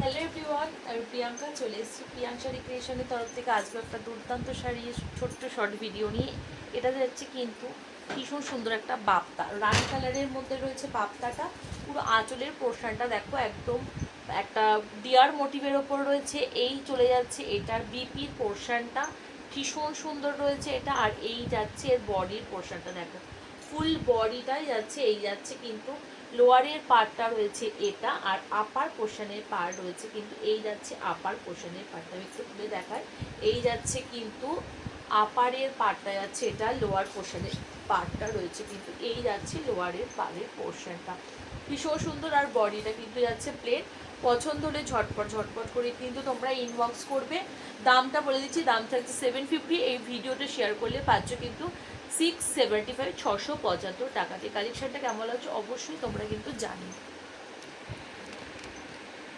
Hello everyone, আমি প্রিয়াঙ্কা চলে এসেছি প্রিয়াঙ্কা রিক্রিয়েশনের তরফ থেকে। আজকে একটা দুর্দান্ত শাড়ি ছোট্ট শর্ট ভিডিও নিয়ে। এটা যাচ্ছে কিন্তু ভীষণ সুন্দর একটা বাপ্তা রানি কালারের মধ্যে রয়েছে বাপ্তাটা। পুরো আঁচলের পোর্শনটা দেখো একদম একটা ডিয়ার মোটিভের ওপর রয়েছে। এই চলে যাচ্ছে এটার বিপির পোর্শনটা, ভীষণ সুন্দর রয়েছে এটা। আর এই যাচ্ছে এর বডির পোর্শনটা দেখো, ফুল বডিটাই যাচ্ছে। এই যাচ্ছে কিন্তু লোয়ারের পার্টটা রয়েছে এটা, আর আপার পোর্শনের পার্ট রয়েছে কিন্তু এই যাচ্ছে আপার পোর্শনের পার্টটা। আমি একটু তুলে দেখাই। এই যাচ্ছে কিন্তু আপারের পার্টটা যাচ্ছে এটা, লোয়ার পোর্শনের পার্টটা রয়েছে কিন্তু এই যাচ্ছে লোয়ারের পাড়ের পোর্শনটা। ভীষণ সুন্দর। আর বডিটা কিন্তু যাচ্ছে প্লেন। পছন্দ হলে ঝটপট ঝটপট করে কিন্তু তোমরা ইনবক্স করবে। দামটা বলে দিচ্ছি, দাম থাকছে 750। এই ভিডিওটা শেয়ার করলে পাচ্ছ কিন্তু 675, 675 টাকাতে। কালেকশনটা কেমন লাগছে অবশ্যই তোমরা কিন্তু জানিও।